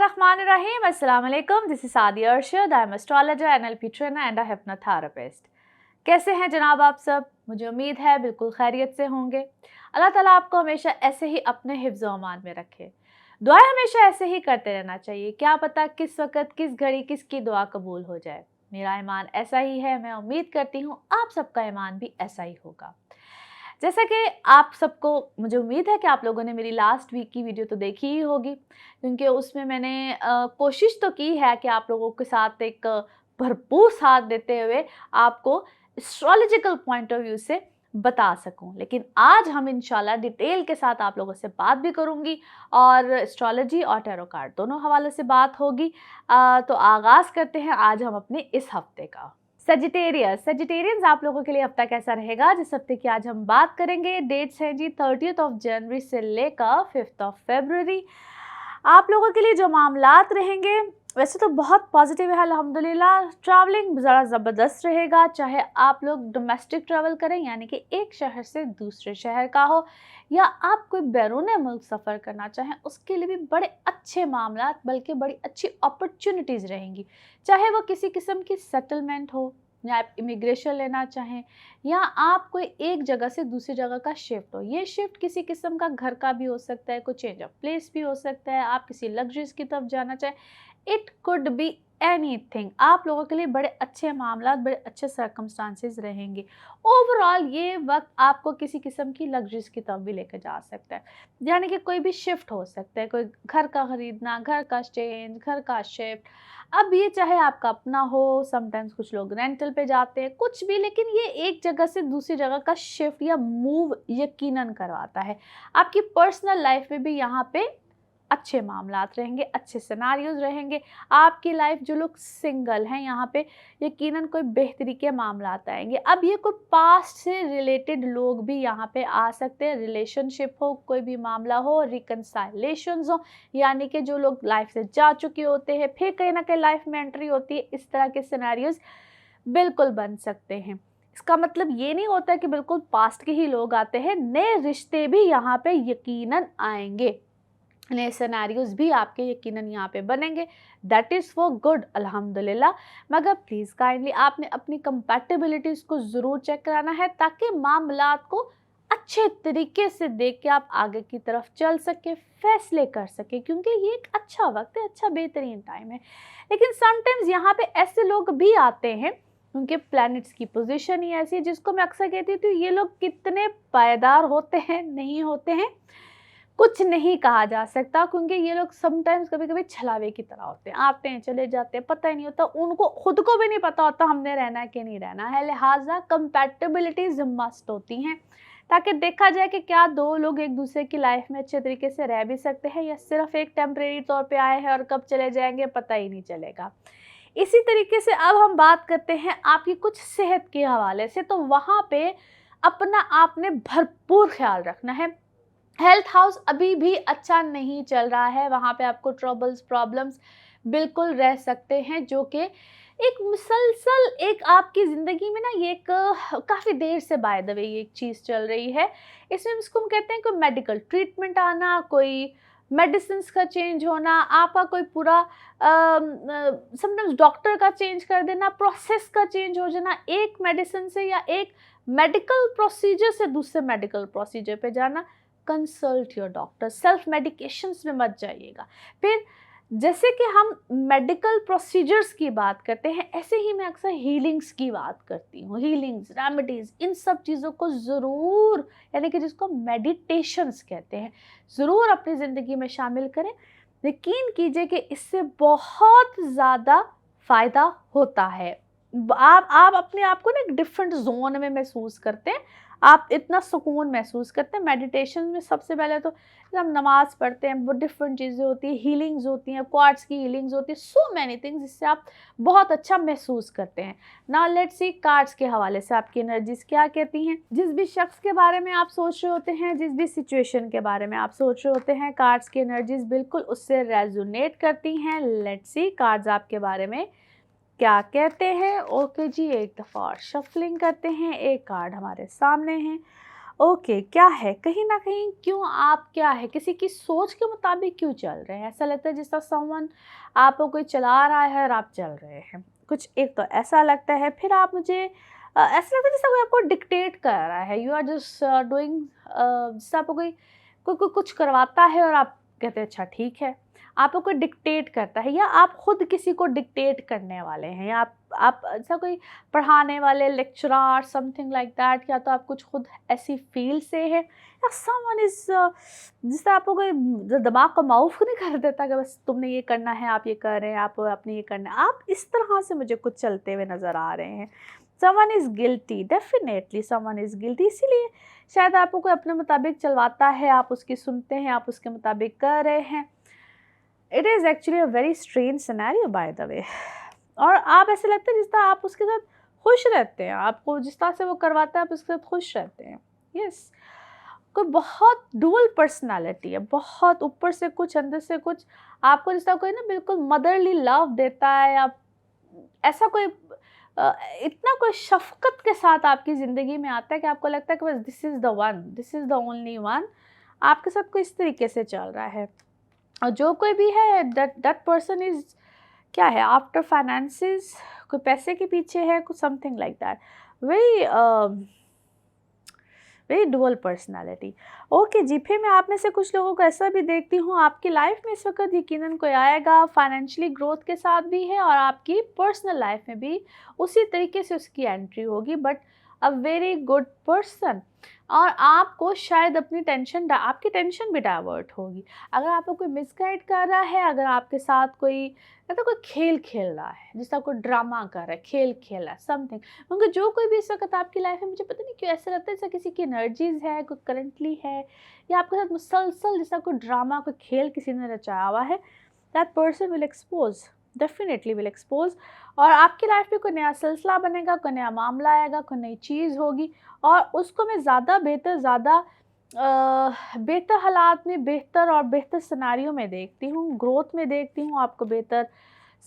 Bismillahirrahmanirrahim. Assalamu alaikum. This is Sadia Arshad. I am astrologer, NLP trainer and a hypnotherapist. कैसे हैं जनाब आप सब? मुझे उम्मीद है बिल्कुल खैरियत से होंगे। अल्लाह ताला आपको हमेशा ऐसे ही अपने हिफ्ज़ व अमान में रखे। दुआएं हमेशा ऐसे ही करते रहना चाहिए। क्या पता किस वक़्त, किस घड़ी किसकी दुआ कबूल हो जाए। मेरा ईमान ऐसा ही है। मैं उम्मीद करती हूँ आप सबका ईमान भी ऐसा ही होगा। जैसा कि आप सबको, मुझे उम्मीद है कि आप लोगों ने मेरी लास्ट वीक की वीडियो तो देखी ही होगी, क्योंकि उसमें मैंने कोशिश तो की है कि आप लोगों के साथ एक भरपूर साथ देते हुए आपको एस्ट्रोलॉजिकल पॉइंट ऑफ व्यू से बता सकूं। लेकिन आज हम इंशाल्लाह डिटेल के साथ आप लोगों से बात भी करूंगी और एस्ट्रोलॉजी और टैरो कार्ड दोनों हवाले से बात होगी। तो आगाज़ करते हैं आज हम अपने इस हफ्ते का। सेजिटेरियंस आप लोगों के लिए हफ्ता कैसा रहेगा, जिस हफ्ते की आज हम बात करेंगे। डेट्स हैं जी 30 जनवरी से लेकर 5 फरवरी। आप लोगों के लिए जो मामलात रहेंगे वैसे तो बहुत पॉजिटिव है अल्हम्दुलिल्लाह। ट्रैवलिंग ज़रा ज़बरदस्त रहेगा, चाहे आप लोग डोमेस्टिक ट्रैवल करें यानी कि एक शहर से दूसरे शहर का हो, या आप कोई बैरून मुल्क सफ़र करना चाहें, उसके लिए भी बड़े अच्छे मामलात बल्कि बड़ी अच्छी अपॉर्चुनिटीज़ रहेंगी। चाहे वो किसी किस्म की सेटलमेंट हो, या आप इमिग्रेशन लेना चाहें, या आप कोई एक जगह से दूसरी जगह का शिफ्ट हो। ये शिफ्ट किसी किस्म का घर का भी हो सकता है, कोई चेंज ऑफ प्लेस भी हो सकता है, आप किसी लग्जरीज की तरफ जाना चाहें, इट कुड बी एनीथिंग। आप लोगों के लिए बड़े अच्छे मामलात, बड़े अच्छे सर्कमस्टांसेस रहेंगे। ओवरऑल ये वक्त आपको किसी किस्म की लग्जरीज की तरफ भी लेकर जा सकता है, यानी कि कोई भी शिफ्ट हो सकता है, कोई घर का ख़रीदना, घर का चेंज, घर का शिफ्ट। अब ये चाहे आपका अपना हो, समटाइम्स कुछ लोग रेंटल पे जाते हैं, कुछ भी, लेकिन ये एक जगह से दूसरी जगह का शिफ्ट या मूव यकीनन करवाता है। आपकी पर्सनल लाइफ में भी यहाँ पे अच्छे मामलात रहेंगे, अच्छे सिनारियोज रहेंगे। आपकी लाइफ, जो लोग सिंगल हैं, यहाँ पे यकीनन कोई बेहतरी के मामलात आएंगे। अब ये कोई पास्ट से रिलेटेड लोग भी यहाँ पे आ सकते हैं, रिलेशनशिप हो, कोई भी मामला हो, रिकनसाइलेशंस हो, यानी कि जो लोग लाइफ से जा चुके होते हैं फिर कहीं ना कहीं लाइफ में एंट्री होती है, इस तरह के सिनारियोज बिल्कुल बन सकते हैं। इसका मतलब ये नहीं होता कि बिल्कुल पास्ट के ही लोग आते हैं, नए रिश्ते भी यहाँ पे यकीनन आएंगे, नए सिनेरियोज भी आपके यकीनन यहाँ पे बनेंगे। दैट इज़ फॉर गुड अल्हम्दुलिल्लाह। मगर प्लीज़ काइंडली आपने अपनी कंपैटिबिलिटीज़ को ज़रूर चेक कराना है, ताकि मामलात को अच्छे तरीके से देख के आप आगे की तरफ चल सके, फैसले कर सके, क्योंकि ये एक अच्छा वक्त है, अच्छा बेहतरीन टाइम है। लेकिन समटाइम्स यहाँ पे ऐसे लोग भी आते हैं, उनके प्लैनेट्स की पोजीशन ही ऐसी है, जिसको मैं अक्सर कहती थी ये लोग कितने पायदार होते हैं, नहीं होते हैं, कुछ नहीं कहा जा सकता, क्योंकि ये लोग समटाइम्स कभी कभी छलावे की तरह होते हैं, आते हैं चले जाते हैं, पता ही नहीं होता, उनको खुद को भी नहीं पता होता हमने रहना है कि नहीं रहना है। लिहाजा कंपैटिबिलिटीज मस्ट होती हैं, ताकि देखा जाए कि क्या दो लोग एक दूसरे की लाइफ में अच्छे तरीके से रह भी सकते हैं, या सिर्फ एक टेम्परेरी तौर पे आए हैं और कब चले जाएंगे पता ही नहीं चलेगा। इसी तरीके से अब हम बात करते हैं आपकी कुछ सेहत के हवाले से। तो वहाँ पे अपना आपने भरपूर ख्याल रखना है। हेल्थ हाउस अभी भी अच्छा नहीं चल रहा है, वहाँ पे आपको ट्रबल्स, प्रॉब्लम्स बिल्कुल रह सकते हैं, जो कि एक मुसलसल एक आपकी ज़िंदगी में ना, ये एक काफ़ी देर से बाय द वे ये एक चीज़ चल रही है। इसमें इसको हम कहते हैं कोई मेडिकल ट्रीटमेंट आना, कोई मेडिसिन्स का चेंज होना, आपका कोई पूरा समटाइम्स डॉक्टर का चेंज कर देना, प्रोसेस का चेंज हो जाना, एक मेडिसिन से या एक मेडिकल प्रोसीजर से दूसरे मेडिकल प्रोसीजर पे जाना। Consult your doctor, self medications में मत जाइएगा। फिर जैसे कि हम मेडिकल प्रोसीजर्स की बात करते हैं, ऐसे ही मैं अक्सर हीलिंग्स की बात करती हूँ। हीलिंग्स, रेमेडीज़, इन सब चीज़ों को ज़रूर, यानी कि जिसको मेडिटेशंस कहते हैं, ज़रूर अपनी ज़िंदगी में शामिल करें। यकीन कीजिए कि इससे बहुत ज़्यादा फ़ायदा होता है। आप अपने आप को ना एक डिफरेंट जोन में महसूस करते हैं, आप इतना सुकून महसूस करते हैं। मेडिटेशन में सबसे पहले तो हम नमाज पढ़ते हैं, वो डिफरेंट चीज़ें होती हैं, हीलिंग्स होती हैं, क्वार्ट्स की हीलिंग्स होती है, सो मैनी थिंग्स, जिससे आप बहुत अच्छा महसूस करते हैं। नाउ लेट्स सी कार्ड्स के हवाले से आपकी एनर्जीज क्या कहती हैं। जिस भी शख्स के बारे में आप सोच रहे होते हैं, जिस भी सिचुएशन के बारे में आप सोच रहे होते हैं, कार्ड्स की एनर्जीज बिल्कुल उससे रेजोनेट करती हैं। लेट्स सी कार्ड्स आपके बारे में क्या कहते हैं। ओके जी, एक दफ़ा और शफलिंग करते हैं। एक कार्ड हमारे सामने है ओके, क्या है कहीं ना कहीं, क्यों आप क्या है किसी की सोच के मुताबिक क्यों चल रहे हैं? ऐसा लगता है जिस तरह समवन आपको कोई चला रहा है और आप चल रहे हैं, कुछ एक तो ऐसा लगता है। फिर आप मुझे ऐसा लगता है जैसे कोई आपको डिक्टेट कर रहा है, यू आर जस्ट डूइंग, जैसे आपको कोई कुछ करवाता है और आप कहते हैं अच्छा ठीक है। आपको कोई डिक्टेट करता है या आप खुद किसी को डिक्टेट करने वाले हैं, या आप ऐसा कोई पढ़ाने वाले लेक्चरर समथिंग लाइक दैट, या तो आप कुछ खुद ऐसी फील्ड से हैं, या समवन इज जिससे आपको कोई दिमाग को माउफ नहीं कर देता कि बस तुमने ये करना है, आप ये कर रहे हैं, आप अपने ये करना है। आप इस तरह से मुझे कुछ चलते हुए नज़र आ रहे हैं। Someone is guilty, definitely someone is guilty. इसीलिए शायद आपको कोई अपने मुताबिक चलवाता है, आप उसकी सुनते हैं, आप उसके मुताबिक कर रहे हैं। It is actually a very strange scenario by the way. और आप ऐसे लगता है जिस तरह आप उसके साथ खुश रहते हैं, आपको जिस तरह से वो करवाता है आप उसके साथ खुश रहते हैं। यस, कोई बहुत डुअल पर्सनालिटी है, बहुत ऊपर से कुछ अंदर से कुछ। आपको जिस तरह कोई ना बिल्कुल मदरली लव देता है, या ऐसा कोई इतना कोई शफ़क़त के साथ आपकी ज़िंदगी में आता है कि आपको लगता है कि बस this is the one, this is the only one. आपके साथ कोई इस तरीके से चल रहा है। और जो कोई भी है दैट पर्सन इज़ क्या है, आफ्टर फाइनेंसेस, कोई पैसे के पीछे है, कुछ something like that. Very very dual personality. Okay जी, फिर मैं आप में से कुछ लोगों को ऐसा भी देखती हूँ, आपकी लाइफ में इस वक्त यकीनन कोई आएगा फाइनेंशियली ग्रोथ के साथ भी है, और आपकी पर्सनल लाइफ में भी उसी तरीके से उसकी एंट्री होगी, but a very good person. और आपको शायद अपनी टेंशन, आपकी टेंशन भी डाइवर्ट होगी। अगर आपको कोई मिसगाइड कर रहा है, अगर आपके साथ कोई मतलब कोई खेल खेल रहा है, जिसका कोई ड्रामा कर रहा है, खेल खेल रहा है समथिंग, क्योंकि जो कोई भी इस वक्त आपकी लाइफ में, मुझे पता नहीं क्यों ऐसा लगता है जैसे किसी की एनर्जीज है, कोई करंटली है, या आपके साथ मुसलसल जैसा कोई ड्रामा, कोई खेल किसी ने रचाया हुआ है, that person will expose, definitely will expose. और आपकी लाइफ में कोई नया सिलसिला बनेगा, कोई नया मामला आएगा, कोई नई चीज़ होगी, और उसको मैं ज़्यादा बेहतर हालात में, बेहतर और बेहतर सिनारियों में देखती हूँ, ग्रोथ में देखती हूँ, आपको बेहतर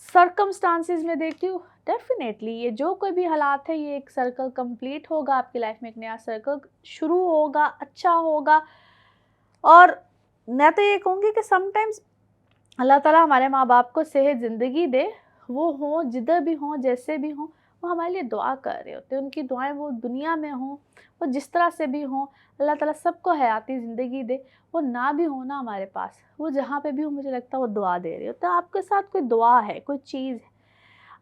सर्कमस्टांसिस में देखती हूँ। डेफिनेटली ये जो कोई भी हालात है, ये एक सर्कल कंप्लीट होगा, आपकी लाइफ में एक नया सर्कल शुरू होगा, अच्छा होगा। और मैं तो ये कहूँगी कि समटाइम्स अल्लाह ताला हमारे माँ बाप को सेहत ज़िंदगी दे, वो हों जिधर भी हों, जैसे भी हों, वो हमारे लिए दुआ कर रहे होते हैं। उनकी दुआएं वो दुनिया में हों, वो जिस तरह से भी हों, अल्लाह ताला सबको हयाती ज़िंदगी दे। वो ना भी हो ना हमारे पास, वो जहाँ पे भी हो, मुझे लगता है वो दुआ दे रहे होते हैं। आपके साथ कोई दुआ है, कोई चीज़ है,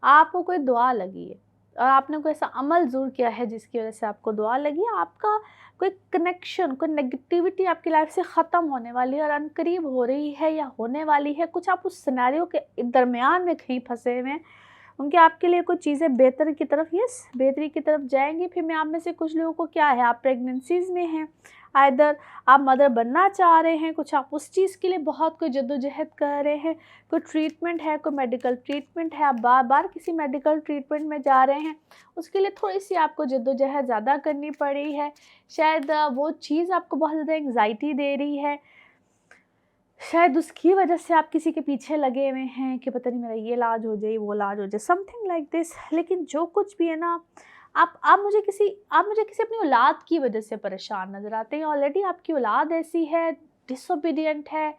आपको कोई दुआ लगी है, और आपने कोई ऐसा अमल ज़रूर किया है जिसकी वजह से आपको दुआ लगी है, आपका कोई कनेक्शन, कोई नेगेटिविटी आपकी लाइफ से ख़त्म होने वाली है और अनकरीब हो रही है या होने वाली है, कुछ आप उस सिनेरियो के दरमियान में कहीं फंसे हुए हैं, उनके आपके लिए कुछ चीज़ें बेहतर की तरफ, यस बेहतरी की तरफ जाएंगी। फिर मैं आप में से कुछ लोगों को क्या है, आप प्रेगनेंसीज़ में हैं, आइदर आप मदर बनना चाह रहे हैं, कुछ आप उस चीज़ के लिए बहुत कोई जद्दोजहद कर रहे हैं, कोई ट्रीटमेंट है, कोई मेडिकल ट्रीटमेंट है, आप बार बार किसी मेडिकल ट्रीटमेंट में जा रहे हैं, उसके लिए थोड़ी सी आपको जद्दोजहद ज़्यादा करनी पड़ी है। शायद वो चीज़ आपको बहुत ज़्यादा एंग्जाइटी दे रही है, शायद उसकी वजह से आप किसी के पीछे लगे हुए हैं कि पता नहीं मेरा ये इलाज हो जाए, वो इलाज हो जाए, समथिंग लाइक दिस। लेकिन जो कुछ भी है ना, आप मुझे किसी अपनी औलाद की वजह से परेशान नज़र आते हैं। ऑलरेडी आपकी औलाद ऐसी है, डिसोबीडियंट है,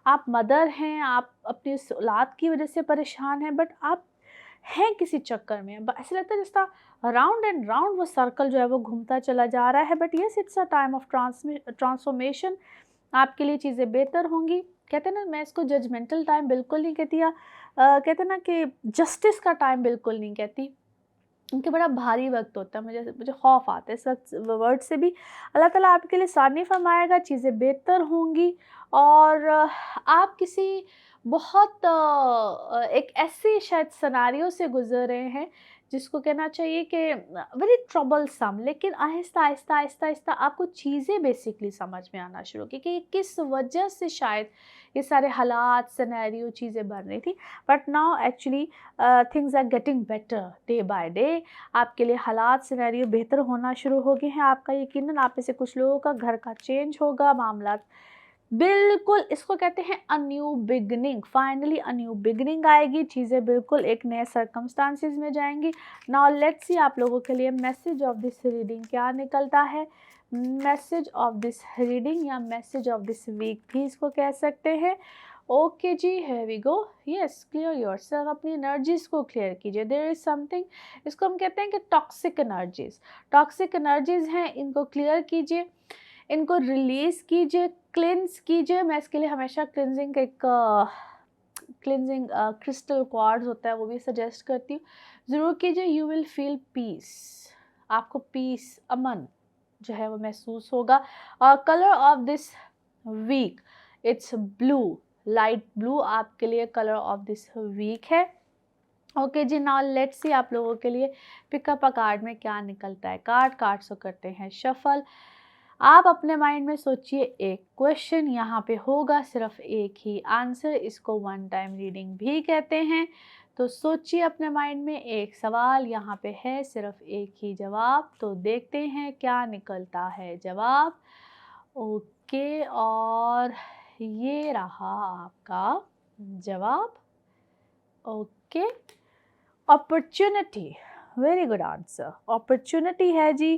आप मदर हैं, आप अपनी उस औलाद की वजह से परेशान हैं, बट आप हैं किसी चक्कर में। ऐसा लगता है जिस तरह राउंड एंड राउंड वो सर्कल जो है वो घूमता चला जा रहा है। But yes, it's a time of transformation. आपके लिए चीज़ें बेहतर होंगी। कहते हैं ना, मैं इसको जजमेंटल टाइम बिल्कुल नहीं कहती, या कहते हैं ना कि जस्टिस का टाइम बिल्कुल नहीं कहती, क्योंकि बड़ा भारी वक्त होता है। मुझे खौफ आता है इस वक्त वर्ड से भी। अल्लाह ताला आपके लिए सानी फरमाएगा, चीज़ें बेहतर होंगी, और आप किसी बहुत एक ऐसे शायद सिनेरियो से गुजर रहे हैं जिसको कहना चाहिए कि वेरी ट्रबलसम, लेकिन आहिस्ता आहिस्ता आहिस्ता आहिस्ता आपको चीज़ें बेसिकली समझ में आना शुरू की कि किस वजह से शायद ये सारे हालात, सिनेरियो, चीज़ें बन रही थी। But now actually things are getting better day by day. आपके लिए हालात, सिनेरियो बेहतर होना शुरू हो गए हैं। आपका यकीनन आप में से कुछ लोगों का घर का चेंज होगा, मामला बिल्कुल, इसको कहते हैं a new beginning. Finally a new beginning आएगी, चीज़ें बिल्कुल एक नए सर्कमस्टांसिस में जाएंगी। नाउ लेट्स सी आप लोगों के लिए मैसेज ऑफ दिस रीडिंग क्या निकलता है। मैसेज ऑफ दिस रीडिंग या मैसेज ऑफ दिस वीक भी इसको कह सकते हैं। ओके जी, here we go। Yes, clear yourself, अपनी एनर्जीज को क्लियर कीजिए। देयर इज समथिंग, इसको हम कहते हैं कि टॉक्सिक एनर्जीज हैं, इनको क्लियर कीजिए, इनको रिलीज कीजिए, क्लिन्स कीजिए। मैं इसके लिए हमेशा क्लिनजिंग क्रिस्टल क्वार्ट्ज होता है वो भी सजेस्ट करती हूँ, ज़रूर कीजिए। यू विल फील पीस, आपको पीस, अमन जो है वो महसूस होगा। और colour of this week, it's blue, light blue आपके लिए कलर ऑफ दिस वीक है। ओके जी, नाउ लेट्स सी आप लोगों के लिए पिकअप अ कार्ड में क्या निकलता है। कार्ड्स को करते हैं शफल। आप अपने माइंड में सोचिए एक क्वेश्चन, यहाँ पे होगा सिर्फ एक ही आंसर, इसको वन टाइम रीडिंग भी कहते हैं। तो सोचिए अपने माइंड में एक सवाल, यहाँ पे है सिर्फ एक ही जवाब, तो देखते हैं क्या निकलता है जवाब। ओके, और ये रहा आपका जवाब। Okay, opportunity, very good answer, opportunity है जी,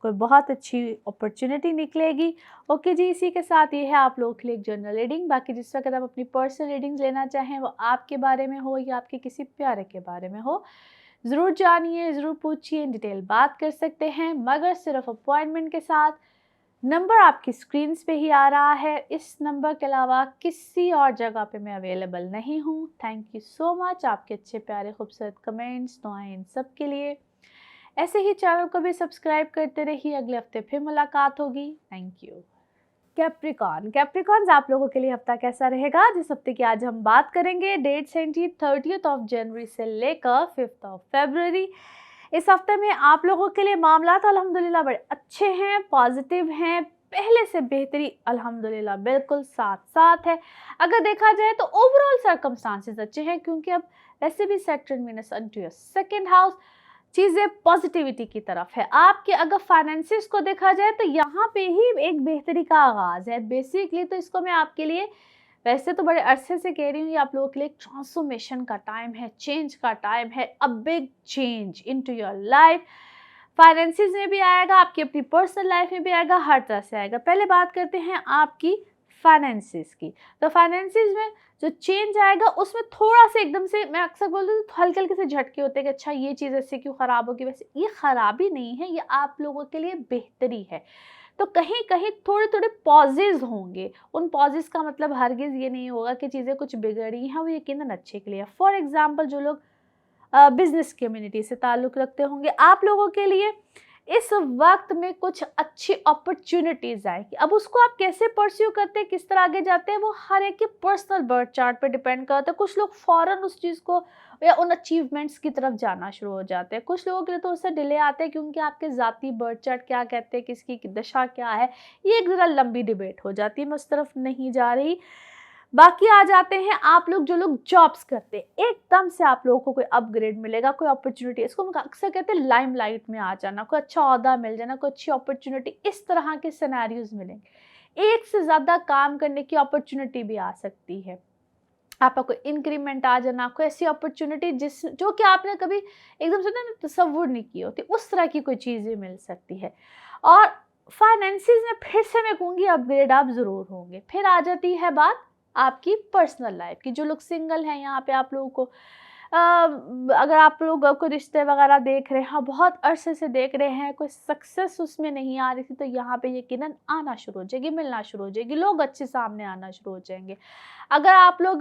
कोई बहुत अच्छी अपॉर्चुनिटी निकलेगी। ओके जी, इसी के साथ ये है आप लोगों के लिए एक जनरल रीडिंग। बाकी जिस वक्त आप अपनी पर्सनल रीडिंग्स लेना चाहें, वो आपके बारे में हो या आपके किसी प्यारे के बारे में हो, ज़रूर जानिए, ज़रूर पूछिए, डिटेल बात कर सकते हैं, मगर सिर्फ अपॉइंटमेंट के साथ। नंबर आपकी स्क्रीन्स पे ही आ रहा है, इस नंबर के अलावा किसी और जगह पे मैं अवेलेबल नहीं हूँ। थैंक यू सो मच, आपके अच्छे प्यारे खूबसूरत कमेंट्स, दुआएं, इन सब के लिए। ऐसे ही चैनल को भी सब्सक्राइब करते रहिए, अगले हफ्ते फिर मुलाकात होगी। Thank you. कैप्रिकॉन्स आप लोगों के लिए हफ्ता कैसा रहेगा, जिस हफ्ते की आज हम बात करेंगे। डेट्स हैं जी 30 जनवरी से लेकर 5 फरवरी। इस हफ्ते में आप लोगों के लिए मामला तो अल्हम्दुलिल्लाह बड़े अच्छे हैं, पॉजिटिव हैं, पहले से बेहतरी अल्हम्दुलिल्लाह बिल्कुल साथ साथ है। अगर देखा जाए तो ओवरऑल सर्कमस्टांसेस अच्छे हैं, क्योंकि अब वैसे भी Saturn Venus into your second house, चीज़ें पॉजिटिविटी की तरफ है आपके। अगर फाइनेंसिस को देखा जाए तो यहाँ पे ही एक बेहतरी का आगाज़ है। बेसिकली तो इसको मैं आपके लिए वैसे तो बड़े अरसे से कह रही हूँ, ये आप लोगों के लिए एक ट्रांसफॉर्मेशन का टाइम है, चेंज का टाइम है, a big change into your life. Finances में भी आएगा, आपकी अपनी पर्सनल लाइफ में भी आएगा, हर तरह से आएगा। पहले बात करते हैं आपकी फाइनेंसिस की। तो फाइनेंसिस में जो चेंज आएगा उसमें थोड़ा सा एकदम से, मैं अक्सर बोलती हूँ हल्के हल्के से झटके होते हैं कि अच्छा ये चीज़ ऐसे क्यों ख़राब होगी। वैसे ये ख़राबी नहीं है, ये आप लोगों के लिए बेहतरी है। तो कहीं कहीं थोड़े थोड़े पॉजेज होंगे, उन पॉजेज का मतलब हरगिज़ ये नहीं होगा कि चीज़ें कुछ बिगड़ी हैं, वो यकीनन अच्छे के लिए। फॉर एग्जाम्पल, जो लोग बिजनेस कम्युनिटी से ताल्लुक़ रखते होंगे, आप लोगों के लिए इस वक्त में कुछ अच्छी अपॉर्चुनिटीज़ आएगी। अब उसको आप कैसे परस्यू करते हैं, किस तरह आगे जाते हैं, वो हर एक के पर्सनल बर्थ चार्ट पे डिपेंड करता है। कुछ लोग फ़ौरन उस चीज़ को या उन अचीवमेंट्स की तरफ जाना शुरू हो जाते हैं, कुछ लोगों के लिए तो उससे डिले आते हैं, क्योंकि आपके ज़ाती बर्थ चार्ट क्या कहते हैं, किसकी दशा क्या है, ये एक ज़रा लंबी डिबेट हो जाती है, मैं उस तरफ नहीं जा रही। बाकी आ जाते हैं आप लोग जो लोग जॉब्स करते हैं, एकदम से आप लोगों को कोई अपग्रेड मिलेगा, कोई अपॉर्चुनिटी, इसको हम अक्सर कहते हैं लाइमलाइट में आ जाना, कोई अच्छा ओहदा मिल जाना, कोई अच्छी अपॉर्चुनिटी, इस तरह के सिनेरियोज मिलेंगे। एक से ज़्यादा काम करने की अपॉर्चुनिटी भी आ सकती है, आपका कोई इंक्रीमेंट आ जाना, कोई ऐसी अपॉर्चुनिटी जो कि आपने कभी एकदम से ना तसव्वुर नहीं की होती, उस तरह की कोई चीज़ें मिल सकती है। और फाइनेंसिस में फिर से मैं कहूँगी अपग्रेड आप ज़रूर होंगे। फिर आ जाती है बात आपकी पर्सनल लाइफ की। जो लोग सिंगल हैं, यहाँ पे आप लोगों को अगर आप लोग कोई रिश्ते वगैरह देख रहे हैं, बहुत अरसे से देख रहे हैं, कोई सक्सेस उसमें नहीं आ रही थी, तो यहाँ पे यकीनन आना शुरू हो जाएगी, मिलना शुरू हो जाएगी, लोग अच्छे सामने आना शुरू हो जाएंगे। अगर आप लोग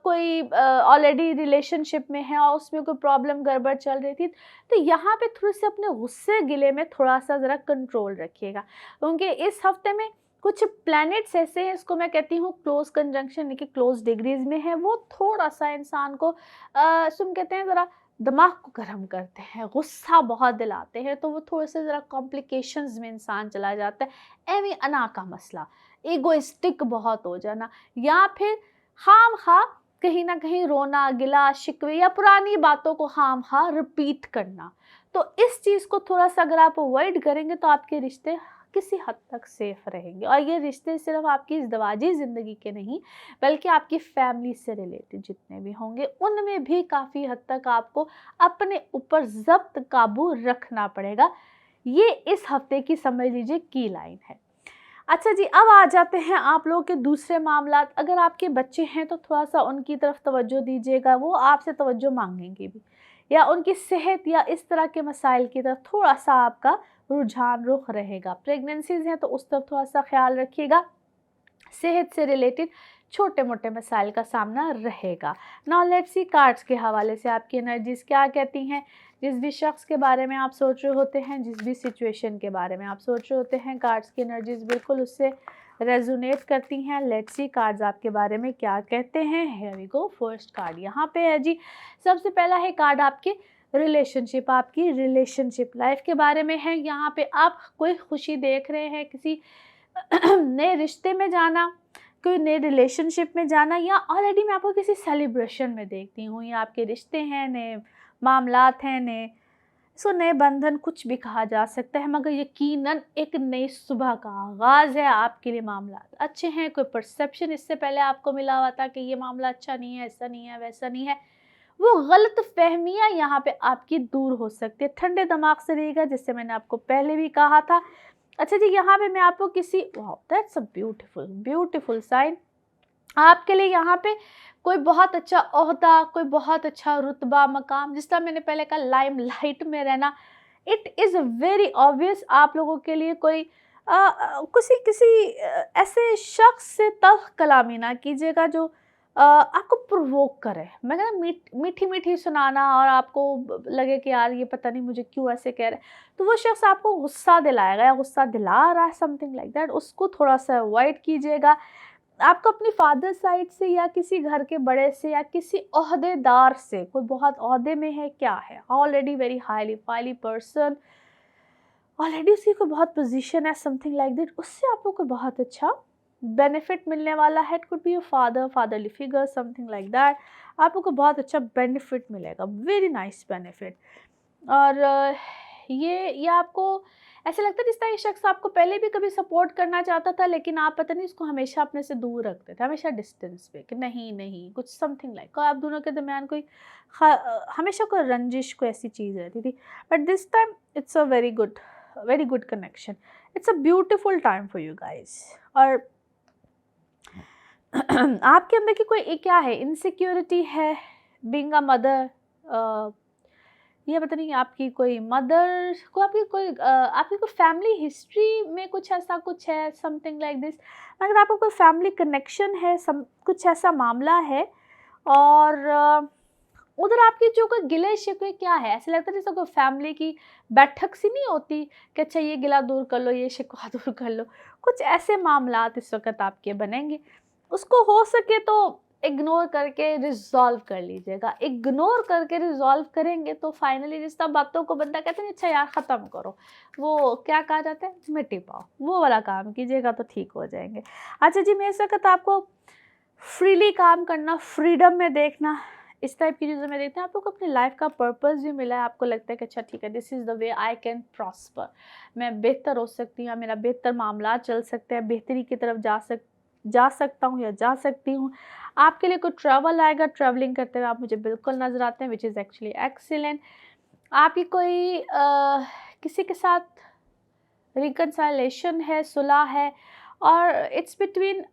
कोई ऑलरेडी रिलेशनशिप में हैं और उसमें कोई प्रॉब्लम गड़बड़ चल रही थी, तो यहाँ पे थोड़े से अपने गुस्से गिले में थोड़ा सा ज़रा कंट्रोल रखिएगा, क्योंकि इस हफ्ते में कुछ प्लैनेट्स ऐसे हैं, इसको मैं कहती हूँ क्लोज कंजंक्शन, यानी कि क्लोज डिग्रीज में है, वो थोड़ा सा इंसान को सुन कहते हैं ज़रा दिमाग को गर्म करते हैं, गुस्सा बहुत दिलाते हैं, तो वो थोड़े से ज़रा कॉम्प्लिकेशंस में इंसान चला जाता है। एवी अना का मसला, ईगोइस्टिक बहुत हो जाना, या फिर खाम खा कहीं ना कहीं रोना, गिला शिकवे या पुरानी बातों को खाम खा रिपीट करना। तो इस चीज़ को थोड़ा सा अगर आप अवॉइड करेंगे तो आपके रिश्ते किसी हद तक सेफ रहेंगे। और ये रिश्ते सिर्फ आपकी इज़्दिवाजी ज़िंदगी के नहीं, बल्कि आपकी फैमिली से रिलेटेड जितने भी होंगे, उनमें भी काफ़ी हद तक आपको अपने ऊपर ज़ब्त काबू रखना पड़ेगा। ये इस हफ्ते की समझ लीजिए की लाइन है। अच्छा जी, अब आ जाते हैं आप लोगों के दूसरे मामलात। अगर आपके बच्चे हैं तो थोड़ा सा उनकी तरफ तवज्जो दीजिएगा, वो आपसे तवज्जो मांगेंगे भी, या उनकी सेहत या इस तरह के मसाइल की तरफ थोड़ा सा आपका रुझान रुख रहेगा। प्रेगनेंसीज हैं तो उस तरफ थोड़ा सा ख्याल रखिएगा। सेहत से रिलेटेड छोटे मोटे मसाइल का सामना रहेगा। नाउ लेट्स सी कार्ड्स के हवाले से आपकी एनर्जीज क्या कहती हैं। जिस भी शख्स के बारे में आप सोच रहे होते हैं, जिस भी सिचुएशन के बारे में आप सोच रहे होते हैं, कार्ड्स की एनर्जीज बिल्कुल उससे रेजोनेट करती हैं। लेट्स सी कार्ड्स आपके बारे में क्या कहते हैं। Here we go, first card यहाँ पे है जी। सबसे पहला है कार्ड आपके रिलेशनशिप, आपकी रिलेशनशिप लाइफ के बारे में है। यहाँ पे आप कोई खुशी देख रहे हैं, किसी नए रिश्ते में जाना, कोई नए रिलेशनशिप में जाना, या ऑलरेडी मैं आपको किसी सेलिब्रेशन में देखती हूँ। ये आपके रिश्ते हैं, नए मामलात हैं, नए, इसको नए बंधन कुछ भी कहा जा सकता है, मगर यकीनन एक नई सुबह का आगाज़ है आपके लिए। मामलात अच्छे हैं। कोई परसेप्शन इससे पहले आपको मिला हुआ था कि ये मामला अच्छा नहीं है, ऐसा नहीं है, वैसा नहीं है, वो गलत फहमियाँ यहाँ पे आपकी दूर हो सकती है। ठंडे दिमाग से रहिएगा, जिससे मैंने आपको पहले भी कहा था। अच्छा जी, यहाँ पे मैं आपको किसी, wow that's a beautiful beautiful sign. आपके लिए यहाँ पे कोई बहुत अच्छा ओहदा, कोई बहुत अच्छा रुतबा, मकाम, जिस तरह मैंने पहले कहा लाइम लाइट में रहना, इट इज़ वेरी ऑब्वियस आप लोगों के लिए। कोई किसी किसी ऐसे शख्स से तल्ख कलामी ना कीजिएगा जो आपको प्रोवोक करे। मैं कहना मीठी मीठी सुनाना और आपको लगे कि यार ये पता नहीं मुझे क्यों ऐसे कह रहे हैं, तो वो शख्स आपको गुस्सा दिलाएगा या गुस्सा दिला रहा है, समथिंग लाइक दैट, उसको थोड़ा सा अवॉइड कीजिएगा। आपको अपनी फादर साइड से या किसी घर के बड़े से या किसी ओहदेदार से, कोई बहुत ओहदे में है, क्या है, ऑलरेडी वेरी हाईली फाइली पर्सन, ऑलरेडी उसकी कोई बहुत पोजीशन है, समथिंग लाइक दैट, उससे आपको कोई बहुत अच्छा बेनिफिट मिलने वाला है। It could be your father, fatherly figure, something like that, आपको बहुत अच्छा बेनिफिट मिलेगा, वेरी नाइस बेनिफिट। और ये आपको ऐसा लगता है जिस तरह ये शख्स आपको पहले भी कभी सपोर्ट करना चाहता था, लेकिन आप पता नहीं इसको हमेशा अपने से दूर रखते थे, हमेशा डिस्टेंस पे, कि नहीं नहीं कुछ समथिंग लाइक, आप दोनों के दरमियान कोई हमेशा कोई रंजिश, कोई ऐसी चीज़ रहती थी। But this time it's a very good connection, it's a beautiful time for you guys. और आपके अंदर की कोई क्या है, इनसिक्योरिटी है, बीइंग अ मदर, ये पता नहीं आपकी कोई मदर को, आपकी कोई फैमिली हिस्ट्री में कुछ ऐसा कुछ है, समथिंग लाइक दिस। अगर आपको कोई फैमिली कनेक्शन है, कुछ ऐसा मामला है, और उधर आपकी जो कोई गिले शिकवे क्या है, ऐसा लगता है जैसे कोई फैमिली की बैठक सी नहीं होती कि अच्छा ये गिला दूर कर लो, ये शिकवा दूर कर लो, कुछ ऐसे मामलात इस वक्त आपके बनेंगे। उसको हो सके तो इग्नोर करके रिजॉल्व कर लीजिएगा। इग्नोर करके रिजॉल्व करेंगे तो फाइनली रिश्ता बातों को बंदा कहते हैं अच्छा यार ख़त्म करो, वो क्या कहा जाता है, मिट्टी पाओ, वो वाला काम कीजिएगा तो ठीक हो जाएंगे। अच्छा जी, मैं इस वक्त आपको फ्रीली काम करना, फ्रीडम में देखना, इस टाइप की चीज़ों में देखते हैं। आप लोग को अपनी लाइफ का पर्पस भी मिला है, आपको लगता है कि अच्छा ठीक है, this is the way I can prosper, मैं बेहतर हो सकती हूँ, मेरा बेहतर मामला चल सकते हैं, बेहतरी की तरफ जा सकता हूँ या जा सकती हूँ। आपके लिए कोई ट्रैवल आएगा, ट्रैवलिंग करते हुए आप मुझे बिल्कुल नज़र आते हैं, विच इज़ एक्चुअली एक्सीलेंट। आपकी कोई किसी के साथ रिकन्साइलेशन है, सुलह है, और इट्स बिटवीन,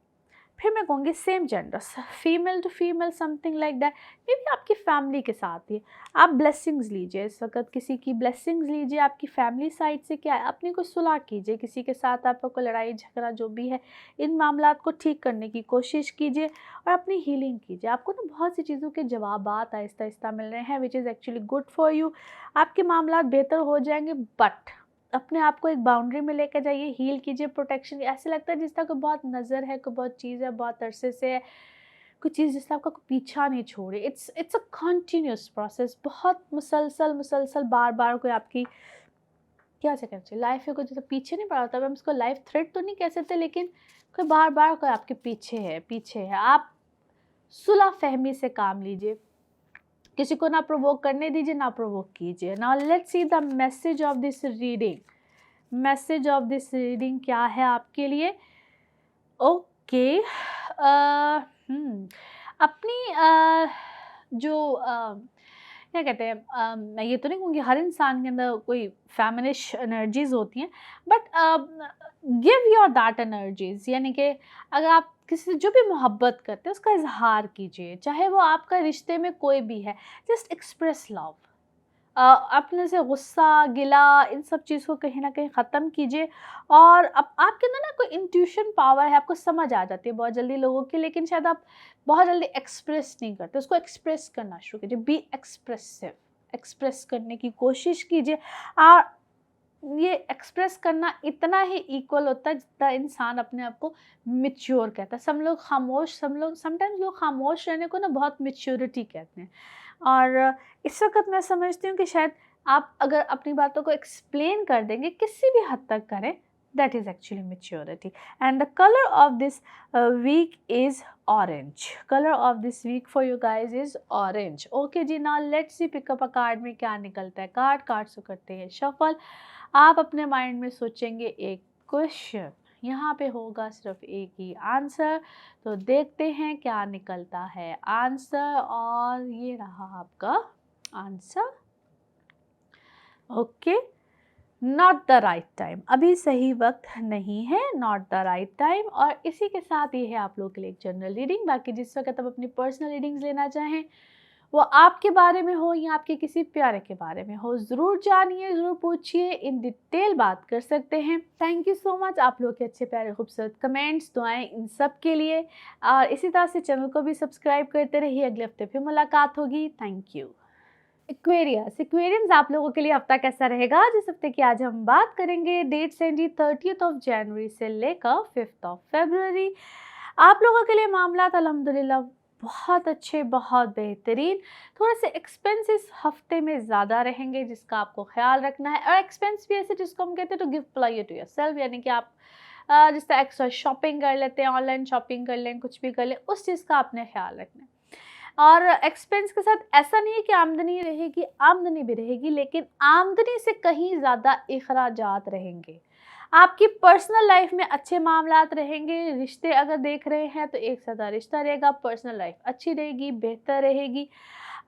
फिर मैं कहूँगी same genders, female to female, something like that, maybe आपकी फैमिली के साथ ही आप ब्लेसिंग्स लीजिए। इस वक्त किसी की ब्लेसिंग्स लीजिए, आपकी फैमिली साइड से क्या है, अपनी कोई सुलह कीजिए, किसी के साथ आपका कोई लड़ाई झगड़ा जो भी है, इन मामलात को ठीक करने की कोशिश कीजिए और अपनी हीलिंग कीजिए। आपको ना बहुत सी चीज़ों के जवाबात आहिस्ता आहिस्ता मिल रहे हैं, which is actually good for you. आपके मामलात बेहतर हो जाएंगे, बट अपने आप को एक बाउंड्री में लेकर जाइए, हील कीजिए, प्रोटेक्शन। ऐसे लगता है जिस तरह कोई बहुत नज़र है, कोई बहुत चीज़ है, बहुत अरसे से है, कोई चीज़ जिससे आपका कोई पीछा नहीं छोड़े। इट्स अ कंटिन्यूस प्रोसेस, बहुत मुसलसल बार बार कोई आपकी क्या से कहना चाहिए, लाइफ में कोई जैसे पीछे नहीं पड़ा था, हम इसको लाइफ थ्रेट तो नहीं कह सकते, लेकिन कोई बार बार कोई आपके पीछे है। आप सुलह फहमी से काम लीजिए, किसी को ना प्रोवोक करने दीजिए, ना प्रोवोक कीजिए। Now let's see the message of this reading. Message of this reading क्या है आपके लिए? ओके, अपनी जो क्या कहते हैं, मैं ये तो नहीं कहूँगी हर इंसान के अंदर कोई फेमिनिश एनर्जीज़ होती हैं, but give your that energies, यानी कि अगर आप किसी से जो भी मोहब्बत करते हैं उसका इज़हार कीजिए, चाहे वो आपका रिश्ते में कोई भी है, जस्ट एक्सप्रेस लव। अपने से गुस्सा, गिला, इन सब चीज़ को कहीं न कहीं ख़त्म कीजिए। और अब आपके अंदर ना कोई इंट्यूशन पावर है, आपको समझ आ जाती है बहुत जल्दी लोगों की, लेकिन शायद आप बहुत जल्दी एक्सप्रेस नहीं करते, उसको एक्सप्रेस करना शुरू कीजिए, बी एक्सप्रेसिव, एक्सप्रेस करने की कोशिश कीजिए। और ये एक्सप्रेस करना इतना ही इक्वल होता है जितना इंसान अपने आप को मैच्योर कहता है। सब लोग समटाइम्स लोग खामोश रहने को ना बहुत मैच्योरिटी कहते हैं। और इस वक़्त मैं समझती हूँ कि शायद आप अगर अपनी बातों को एक्सप्लेन कर देंगे, किसी भी हद तक करें, that is actually maturity. And the colour of this week is orange. Colour of this week for you guys is orange. Okay जी, now let's see pick up a card में क्या निकलता है। कार्ड्स को करते हैं शफल। आप अपने माइंड में सोचेंगे एक क्वेश्चन, यहाँ पे होगा सिर्फ एक ही आंसर, तो देखते हैं क्या निकलता है आंसर। और ये रहा आपका answer. Okay, not the right time, अभी सही वक्त नहीं है, नॉट द राइट टाइम। और इसी के साथ ये है आप लोगों के लिए एक जनरल रीडिंग। बाकी जिस वक्त आप अपनी पर्सनल रीडिंग्स लेना चाहें, वो आपके बारे में हो या आपके किसी प्यारे के बारे में हो, ज़रूर जानिए, ज़रूर पूछिए, इन डिटेल बात कर सकते हैं। थैंक यू सो मच आप लोग के अच्छे प्यारे खूबसूरत कमेंट्स, दुआएं, इन सब के लिए। और इसी तरह से चैनल को भी सब्सक्राइब करते रहिए। अगले हफ्ते फिर मुलाकात होगी। Thank you. एक्वेरियंस आप लोगों के लिए हफ्ता कैसा रहेगा, जिस हफ्ते की आज हम बात करेंगे। डेट्स हैं जी 30 जनवरी से लेकर 5 फरवरी। आप लोगों के लिए मामलात अल्हम्दुलिल्लाह बहुत अच्छे, बहुत बेहतरीन। थोड़े से एक्सपेंसेस हफ्ते में ज़्यादा रहेंगे, जिसका आपको ख्याल रखना है। और एक्सपेंस भी ऐसे जिसको हम कहते हैं to give pleasure to yourself, यानी कि आप जिस तरह एक्स्ट्रा शॉपिंग कर लेते हैं, ऑनलाइन शॉपिंग कर लें, कुछ भी कर लें, उस चीज़ का आपने ख्याल रखना है। और एक्सपेंस के साथ ऐसा नहीं है कि आमदनी रहेगी, आमदनी भी रहेगी, लेकिन आमदनी से कहीं ज़्यादा इखराजात रहेंगे। आपकी पर्सनल लाइफ में अच्छे मामलात रहेंगे। रिश्ते अगर देख रहे हैं तो एक सादा रिश्ता रहेगा, पर्सनल लाइफ अच्छी रहेगी, बेहतर रहेगी।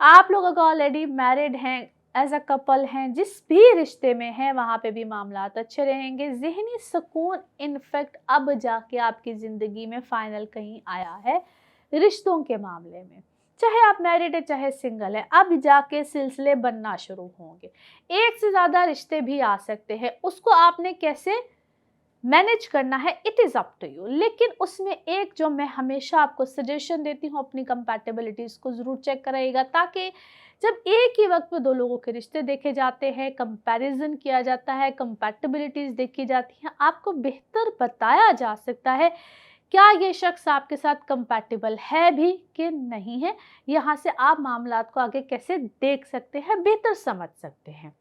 आप लोग अगर ऑलरेडी मैरिड हैं, एज अ कपल हैं, जिस भी रिश्ते में हैं, वहाँ पे भी मामलात अच्छे रहेंगे। ज़हनी सुकून इनफैक्ट अब जाके आपकी ज़िंदगी में फ़ाइनल कहीं आया है रिश्तों के मामले में। चाहे आप मैरिड है चाहे सिंगल है, अब जाके सिलसिले बनना शुरू होंगे। एक से ज़्यादा रिश्ते भी आ सकते हैं, उसको आपने कैसे मैनेज करना है, it is up to you. लेकिन उसमें एक जो मैं हमेशा आपको सजेशन देती हूँ, अपनी कंपैटिबिलिटीज़ को ज़रूर चेक कराइएगा, ताकि जब एक ही वक्त पे दो लोगों के रिश्ते देखे जाते हैं, कंपैरिजन किया जाता है, कंपैटिबिलिटीज़ देखी जाती हैं, आपको बेहतर बताया जा सकता है क्या ये शख्स आपके साथ कंपैटिबल है भी कि नहीं है। यहाँ से आप मामलात को आगे कैसे देख सकते हैं, बेहतर समझ सकते हैं।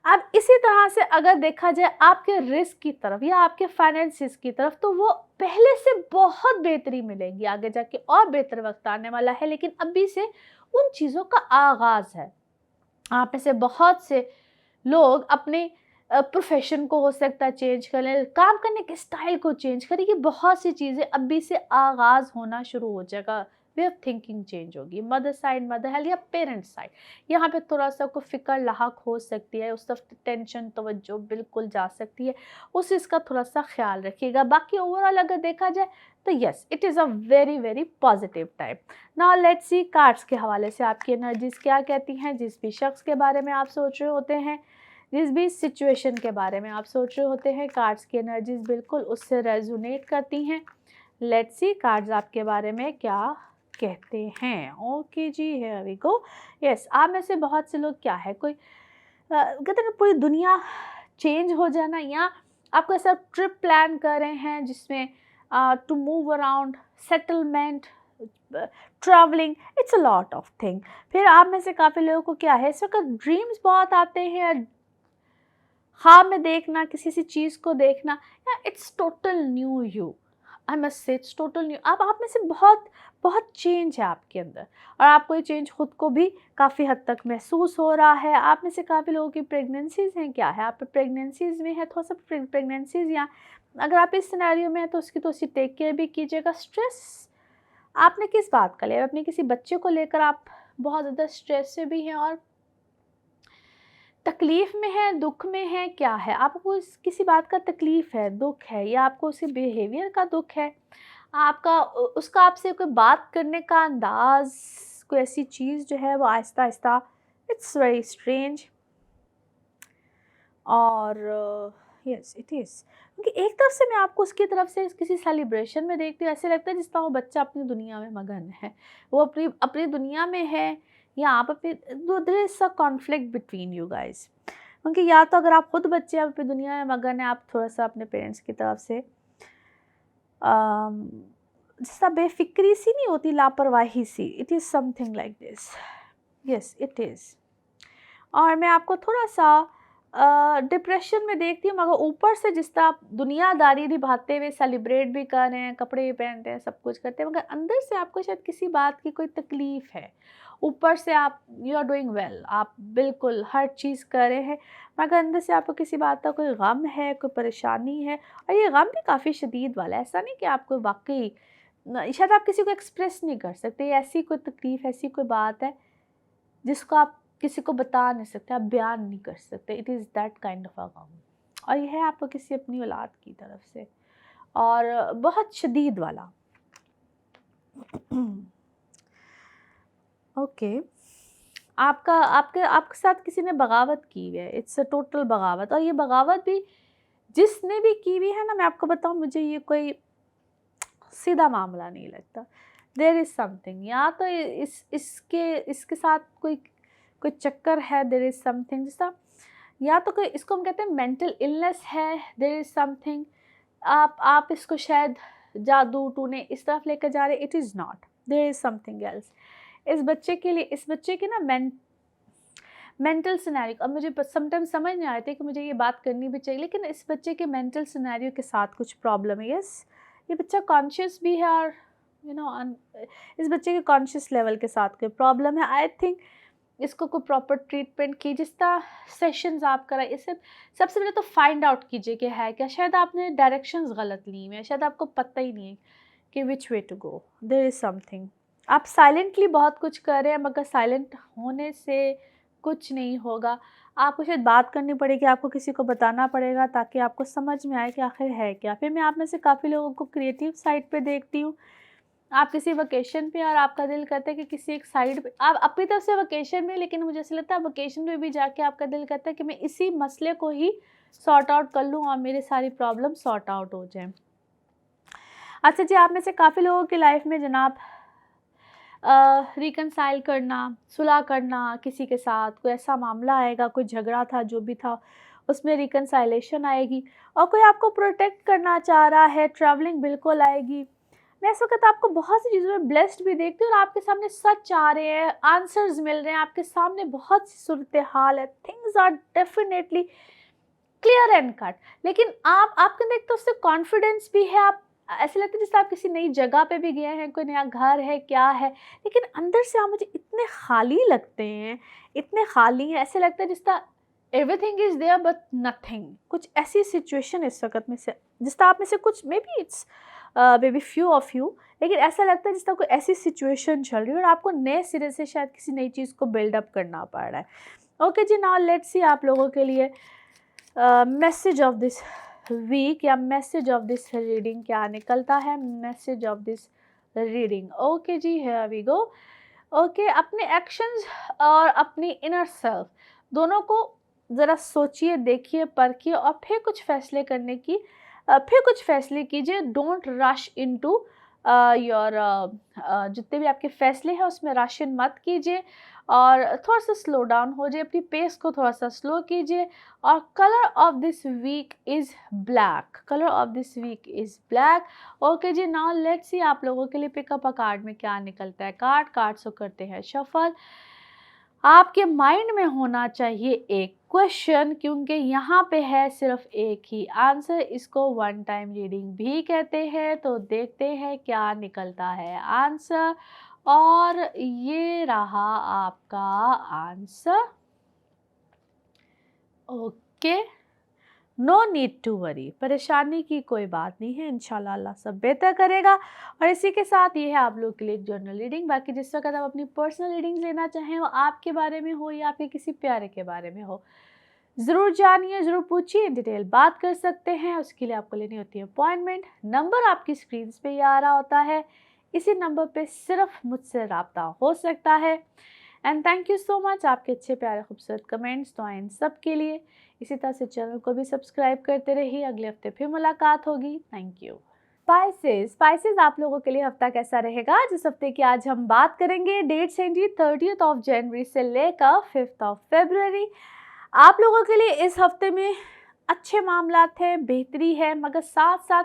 अब इसी तरह से अगर देखा जाए आपके रिस्क की तरफ या आपके फाइनेंसिस की तरफ, तो वो पहले से बहुत बेहतरी मिलेगी, आगे जाके और बेहतर वक्त आने वाला है। लेकिन अभी से उन चीज़ों का आगाज़ है। आप में से बहुत से लोग अपने प्रोफेशन को हो सकता है चेंज कर लें, काम करने के स्टाइल को चेंज करें। ये बहुत सी चीज़ें अभी से आगाज़ होना शुरू हो जाएगा। वे ऑफ थिंकिंग चेंज होगी। मदर साइड, मदर हेल्थ या पेरेंट्स साइड, यहाँ पे थोड़ा सा को फ़िक्र लाहक हो सकती है, उस तरफ टेंशन तवज्जो बिल्कुल जा सकती है, उस चीज़ का थोड़ा सा ख्याल रखिएगा। बाकी ओवरऑल अगर देखा जाए तो yes, it is a very very positive time. Now let's C cards के हवाले से आपकी एनर्जीज़ क्या कहती हैं। जिस भी शख्स के बारे में आप सोच रहे होते हैं, जिस भी सिचुएशन के बारे में आप सोच रहे होते हैं, कार्ड्स की एनर्जीज बिल्कुल उससे रेजोनेट करती हैं। लेट्स सी कार्ड्स आपके बारे में क्या कहते हैं। ओके जी, हियर वी गो। यस, आप में से बहुत से लोग क्या है, कोई कहते हैं ना पूरी दुनिया चेंज हो जाना, या आपको ऐसा ट्रिप प्लान कर रहे हैं जिसमें to move around, settlement, travelling, it's a lot of thing. फिर आप में से काफ़ी लोगों को क्या है, इस वक्त ड्रीम्स बहुत आते हैं, ख्वाब में देखना, किसी सी चीज़ को देखना, या it's total new you. I must say it's total new. आप में से बहुत बहुत चेंज है आपके अंदर, और आपको ये चेंज खुद को भी काफ़ी हद तक महसूस हो रहा है। आप में से काफ़ी लोगों की प्रेगनेंसीज़ हैं, क्या है, आप प्रेगनेंसीज़ में है, थोड़ा सा प्रेगनेंसीज़, या अगर आप इस सिनेरियो में हैं तो उसकी तो उसी टेक केयर भी कीजिएगा। स्ट्रेस आपने किस बात का लिया, अपने किसी बच्चे को लेकर आप बहुत ज़्यादा स्ट्रेस में भी हैं और तकलीफ़ में है, दुःख में है, क्या है? आपको किसी बात का तकलीफ़ है, दुःख है या आपको उसके बिहेवियर का दुःख है? आपका उसका आपसे कोई बात करने का अंदाज़, कोई ऐसी चीज़ जो है वो आहिस्ता-आहिस्ता, इट्स वेरी स्ट्रेंज। और यस इट इज़, क्योंकि एक तरफ से मैं आपको उसकी तरफ से किसी सेलिब्रेशन में देखती हूँ, ऐसे लगता है जिस तरह वो बच्चा अपनी दुनिया में मगन है, वो अपनी अपनी दुनिया में है या आप अपनी, there is a conflict between you guys. क्योंकि या तो अगर आप खुद बच्चे आप अपनी दुनिया में मगन हैं, आप थोड़ा सा अपने पेरेंट्स की तरफ से जिस तरह बेफिक्री सी नहीं होती, लापरवाही सी, it is something like this, yes it is. और मैं आपको थोड़ा सा डिप्रेशन में देखती हूँ, मगर ऊपर से जिस तरह आप दुनियादारी निभाते हुए सेलिब्रेट भी कर रहे हैं, कपड़े भी पहनते हैं, सब कुछ करते हैं, मगर अंदर से आपको शायद किसी बात की कोई तकलीफ़ है। ऊपर से आप यू आर डूइंग वेल, आप बिल्कुल हर चीज़ कर रहे हैं, मगर अंदर से आपको किसी बात का कोई गम है, कोई परेशानी है, और ये गम भी काफ़ी शदीद वाला है। ऐसा नहीं कि आपको वाक़ई शायद आप किसी को एक्सप्रेस नहीं कर सकते, ऐसी कोई तकलीफ़, ऐसी कोई बात है जिसको आप किसी को बता नहीं सकते, आप बयान नहीं कर सकते। It is that kind of a गम, और ये है आपको किसी अपनी औलाद की तरफ से, और बहुत शदीद वाला। ओके आपका आपके साथ किसी ने बगावत की हुई है, इट्स अ टोटल बगावत, और ये बगावत भी जिसने भी की हुई है ना, मैं आपको बताऊँ, मुझे ये कोई सीधा मामला नहीं लगता। देयर इज़ समथिंग, या तो इसके साथ कोई कोई चक्कर है, देयर इज़ समथिंग, जैसा या तो कोई, इसको हम कहते हैं मेंटल इलनेस है, देयर इज़ समथिंग। आप इसको शायद जादू टूने इस तरफ लेकर जा रहे, it is not, there is something else. इस बच्चे के लिए, इस बच्चे के ना मेंटल सिनेरियो, अब मुझे समटाइम समझ नहीं आते कि मुझे ये बात करनी भी चाहिए, लेकिन इस बच्चे के मेंटल सिनेरियो के साथ कुछ प्रॉब्लम है। यस, ये बच्चा कॉन्शियस भी है, और इस बच्चे के कॉन्शियस लेवल के साथ कोई प्रॉब्लम है। आई थिंक इसको कोई प्रॉपर ट्रीटमेंट की, जिस तरह सेशंस आप कराए, इससे सबसे पहले तो फाइंड आउट कीजिए कि है क्या। शायद आपने डायरेक्शंस गलत ली हुई हैं, शायद आपको पता ही नहीं है कि which way to go, there is something. आप साइलेंटली बहुत कुछ कर रहे हैं, मगर साइलेंट होने से कुछ नहीं होगा। आपको शायद बात करनी पड़ेगी, आपको किसी को बताना पड़ेगा, ताकि आपको समझ में आए कि आखिर है क्या। फिर मैं आप में से काफ़ी लोगों को क्रिएटिव साइड पे देखती हूँ। आप किसी वकेशन पे, और आपका दिल करता है कि किसी एक साइड पे आप अपनी तरफ से वकेशन में, लेकिन मुझे ऐसा लगता है वकेशन पे भी जाके आपका दिल करता है कि मैं इसी मसले को ही सॉर्ट आउट कर लूँ और मेरी सारी प्रॉब्लम सॉर्ट आउट हो जाए। अच्छा जी, आप में से काफ़ी लोगों की लाइफ में जनाब रिकनसाइल करना, सुलह करना, किसी के साथ कोई ऐसा मामला आएगा, कोई झगड़ा था, जो भी था, उसमें रिकनसाइलेशन आएगी, और कोई आपको प्रोटेक्ट करना चाह रहा है, ट्रैवलिंग बिल्कुल आएगी। मैं इस वक्त आपको बहुत सी चीज़ों में ब्लेस्ड भी देखती हूँ, और आपके सामने सच आ रहे हैं, आंसर्स मिल रहे हैं, आपके सामने बहुत सी सूरत हाल है, things are definitely clear and cut. लेकिन आपके अंदर एक तो उससे कॉन्फिडेंस भी है, आप ऐसे लगता है जैसे आप किसी नई जगह पे भी गए हैं, कोई नया घर है, क्या है, लेकिन अंदर से आप मुझे इतने खाली लगते हैं, इतने खाली हैं, ऐसे लगता है जिस तरह everything is there but nothing. कुछ ऐसी सिचुएशन इस वक्त में से, जिस तरह आप में से कुछ, may be it's baby few of you, लेकिन ऐसा लगता है जिस तरह कोई ऐसी सिचुएशन चल रही है और आपको नए सिरे से शायद किसी नई चीज़ को बिल्डअप करना पड़ रहा है। ओके जी, नाउ लेट्स सी आप लोगों के लिए मैसेज ऑफ दिस वीक या मैसेज ऑफ दिस रीडिंग क्या निकलता है। Message of this reading, okay जी, हियर वी गो। ओके, अपने एक्शंस और अपनी इनर सेल्फ दोनों को ज़रा सोचिए, देखिए, परखिए, और फिर कुछ फैसले करने की फिर कुछ फैसले कीजिए। डोंट रश इनटू योर जितने भी आपके फैसले हैं उसमें रश इन मत कीजिए, और थोड़ा सा स्लो डाउन हो जाए, अपनी पेस को थोड़ा सा स्लो कीजिए। और colour of this week is black, colour of this week is black. Okay जी, नाउ लेट्स सी आप लोगों के लिए पिकअप अ कार्ड में क्या निकलता है। कार्ड्स को करते हैं शफल। आपके माइंड में होना चाहिए एक क्वेश्चन, क्योंकि यहाँ पे है सिर्फ एक ही आंसर। इसको वन टाइम रीडिंग भी कहते हैं। तो देखते हैं क्या निकलता है आंसर, और ये रहा आपका answer. Okay, no need to worry, परेशानी की कोई बात नहीं है, इंशाल्लाह अल्लाह सब बेहतर करेगा। और इसी के साथ ये है आप लोग के लिए एक जर्नल रीडिंग। बाकी जिस वक्त आप अपनी पर्सनल रीडिंग लेना चाहें, वो आपके बारे में हो या आपके किसी प्यारे के बारे में हो, ज़रूर जानिए, ज़रूर पूछिए, इन डिटेल बात कर सकते हैं। उसके लिए आपको लेनी होती है अपॉइंटमेंट। नंबर आपकी स्क्रीन पे ही आ रहा होता है, इसी नंबर पे सिर्फ मुझसे रब्ता हो सकता है। And thank you so much आपके अच्छे प्यारे खूबसूरत कमेंट्स, दुआएं इन सब के लिए। इसी तरह से चैनल को भी सब्सक्राइब करते रहिए। अगले हफ्ते फिर मुलाकात होगी। Thank you. स्पाइसेस आप लोगों के लिए हफ्ता कैसा रहेगा, जिस हफ्ते की आज हम बात करेंगे। डेट्स हैं जी 30 जनवरी से लेकर 5 फरवरी। आप लोगों के लिए इस हफ्ते में अच्छे मामलात है, बेहतरी है, मगर साथ साथ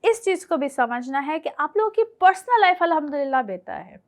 इस चीज़ को भी समझना है कि आप लोगों की पर्सनल लाइफ अल्हम्दुलिल्लाह बेहतर है।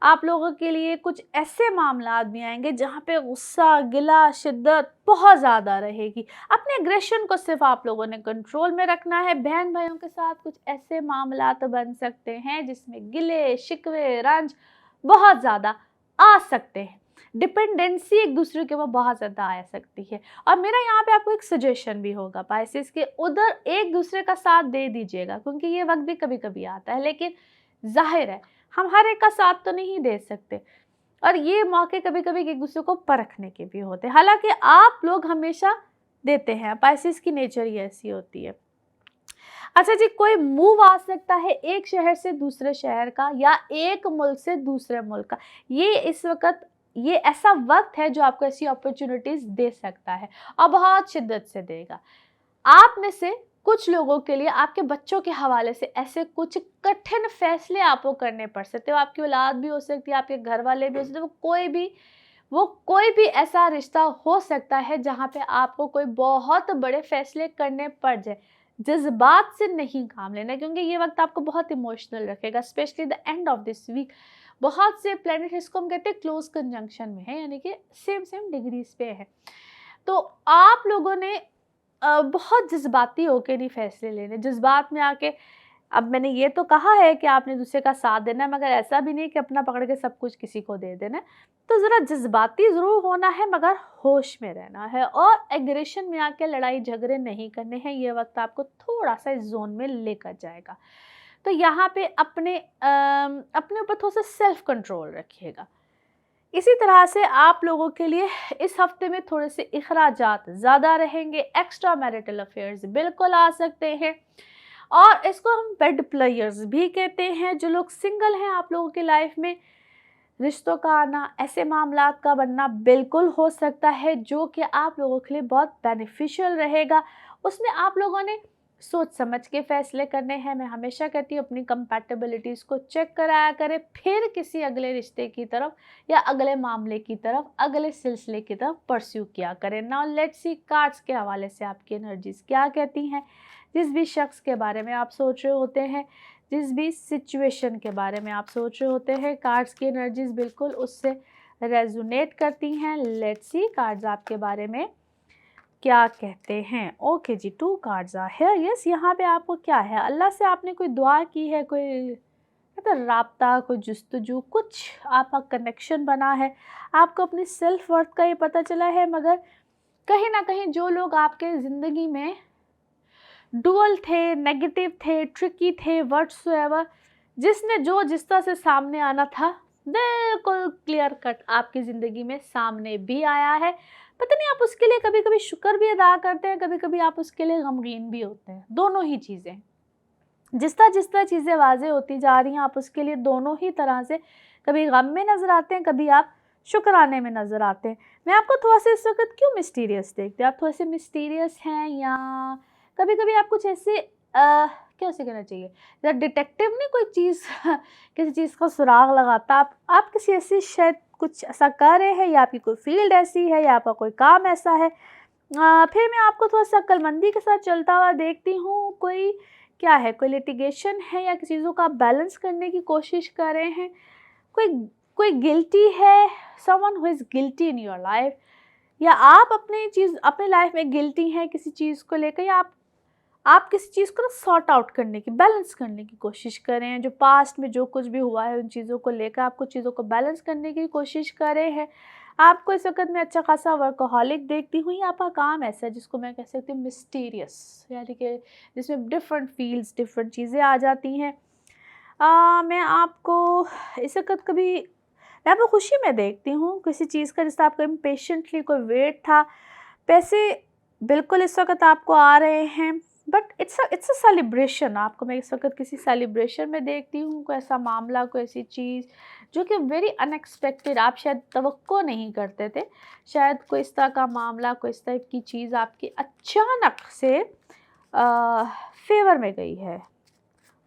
आप लोगों के लिए कुछ ऐसे मामलात भी आएंगे जहाँ पे गुस्सा, गिला, शिद्दत बहुत ज़्यादा रहेगी। अपने एग्रेशन को सिर्फ आप लोगों ने कंट्रोल में रखना है। बहन भाइयों के साथ कुछ ऐसे मामलात बन सकते हैं जिसमें गिले शिकवे, रंज बहुत ज़्यादा आ सकते हैं। डिपेंडेंसी एक दूसरे के ऊपर बहुत ज़्यादा आ सकती है। और मेरा यहाँ पे आपको एक सजेशन भी होगा पाइसेस के, उधर एक दूसरे का साथ दे दीजिएगा, क्योंकि ये वक्त भी कभी कभी आता है, लेकिन जाहिर है हम हर एक का साथ तो नहीं दे सकते। और ये मौके कभी कभी एक दूसरे को परखने के भी होते हैं। हालांकि आप लोग हमेशा देते हैं, पाइसेस की नेचर ही ऐसी होती है। अच्छा जी, कोई मूव आ सकता है एक शहर से दूसरे शहर का, या एक मुल्क से दूसरे मुल्क का। ये इस वक्त ये ऐसा वक्त है जो आपको ऐसी अपॉर्चुनिटीज दे सकता है, और बहुत शिद्दत से देगा। आप में से कुछ लोगों के लिए आपके बच्चों के हवाले से ऐसे कुछ कठिन फैसले आपको करने पड़ सकते हो। आपकी औलाद भी हो सकती है, आपके घर वाले भी हो सकते हैं, वो कोई भी ऐसा रिश्ता हो सकता है जहाँ पे आपको कोई बहुत बड़े फैसले करने पड़ जाए। जज्बात से नहीं काम लेना, क्योंकि ये वक्त आपको बहुत इमोशनल रखेगा, especially the end of this week. बहुत से प्लैनेट इसको हम कहते हैं क्लोज कंजंक्शन में है, यानी कि सेम डिग्रीज पे है। तो आप लोगों ने बहुत जज्बाती होके नहीं फैसले लेने। जज्बात में आके, अब मैंने ये तो कहा है कि आपने दूसरे का साथ देना है, मगर ऐसा भी नहीं कि अपना पकड़ के सब कुछ किसी को दे देना है। तो ज़रा जज्बाती ज़रूर होना है, मगर होश में रहना है, और एग्रेशन में आके लड़ाई झगड़े नहीं करने हैं। ये वक्त आपको थोड़ा सा इस जोन में लेकर जाएगा। तो यहाँ पे अपने ऊपर थोड़ा सा सेल्फ कंट्रोल रखिएगा। इसी तरह से आप लोगों के लिए इस हफ्ते में थोड़े से इखराजात ज़्यादा रहेंगे। एक्स्ट्रा मैरिटल अफेयर्स बिल्कुल आ सकते हैं, और इसको हम बेड प्लेयर्स भी कहते हैं। जो लोग सिंगल हैं, आप लोगों की लाइफ में रिश्तों का आना, ऐसे मामलात का बनना बिल्कुल हो सकता है, जो कि आप लोगों के लिए बहुत बेनिफिशियल रहेगा। उसमें आप लोगों ने सोच समझ के फैसले करने हैं। मैं हमेशा कहती हूँ अपनी कंपैटिबिलिटीज़ को चेक कराया करें, फिर किसी अगले रिश्ते की तरफ या अगले मामले की तरफ, अगले सिलसिले की तरफ परस्यू किया करें। नाउ लेट्स सी कार्ड्स के हवाले से आपकी एनर्जीज क्या कहती हैं। जिस भी शख्स के बारे में आप सोच रहे होते हैं, जिस भी सिचुएशन के बारे में आप सोच रहे होते हैं, कार्ड्स की एनर्जीज बिल्कुल उससे रेजोनेट करती हैं। लेट्स सी कार्ड्स आपके बारे में क्या कहते हैं। ओके जी, 2 कार्ड्स आ है। यस, यहाँ पे आपको क्या है, अल्लाह से आपने कोई दुआ की है, कोई मतलब राब्ता, कोई जुस्तजू, कुछ आपका कनेक्शन बना है, आपको अपनी सेल्फ वर्थ का ही पता चला है। मगर कहीं ना कहीं जो लोग आपके ज़िंदगी में डुअल थे, नेगेटिव थे, ट्रिकी थे, व्हाटसोएवर, जिसने जो जिस तरह से सामने आना था बिल्कुल क्लियर कट आपकी ज़िंदगी में सामने भी आया है। पता नहीं आप उसके लिए कभी कभी शुक्र भी अदा करते हैं, कभी कभी आप उसके लिए गमगीन भी होते हैं। दोनों ही चीज़ें, जिस तरह चीज़ें वाजे होती जा रही हैं, आप उसके लिए दोनों ही तरह से कभी गम में नज़र आते हैं, कभी आप शुक्राने में नज़र आते हैं। मैं आपको थोड़ा सा इस वक्त क्यों मिस्टीरियस देखते हैं, आप थोड़े से मिस्टीरियस हैं, या कभी कभी आप कुछ ऐसे क्या उसे कहना चाहिए, या डिटेक्टिव नहीं, कोई चीज़ किसी चीज़ का सुराग लगाता, आप किसी ऐसी शायद कुछ ऐसा कर रहे हैं, या आपकी कोई फील्ड ऐसी है, या आपका कोई काम ऐसा है। फिर मैं आपको थोड़ा सा अक्लमंदी के साथ चलता हुआ देखती हूँ। कोई क्या है, कोई लिटिगेशन है, या किसी चीज़ों का बैलेंस करने की कोशिश कर रहे हैं। कोई कोई गिल्टी है, someone who is guilty in your life, या आप अपने लाइफ में गिल्टी हैं किसी चीज़ को लेकर, या आप किसी चीज़ को ना सॉर्ट आउट करने की, बैलेंस करने की कोशिश कर रहे हैं। जो पास्ट में जो कुछ भी हुआ है उन चीज़ों को लेकर आप कुछ चीज़ों को बैलेंस करने की कोशिश कर रहे हैं। आपको इस वक्त मैं अच्छा खासा वर्कोहॉलिक देखती हूँ, या आपका काम ऐसा है जिसको मैं कह सकती हूँ मिस्टीरियस, यानी कि जिसमें डिफरेंट फील्ड्स, डिफरेंट चीज़ें आ जाती हैं। मैं आपको इस वक्त कभी, मैं आपको खुशी में देखती हूँ किसी चीज़ का, जिससे आपको इम्पेशेंटली कोई वेट था, पैसे बिल्कुल इस वक्त आपको आ रहे हैं, बट इट्स अ सेलिब्रेशन। आपको मैं इस वक्त किसी सेलिब्रेशन में देखती हूँ, कोई ऐसा मामला, कोई ऐसी चीज़ जो कि वेरी अनएक्सपेक्टेड, आप शायद तवक्को नहीं करते थे। शायद कोई इस तरह का मामला, कोई इस तरह की चीज़ आपकी अचानक से फेवर में गई है,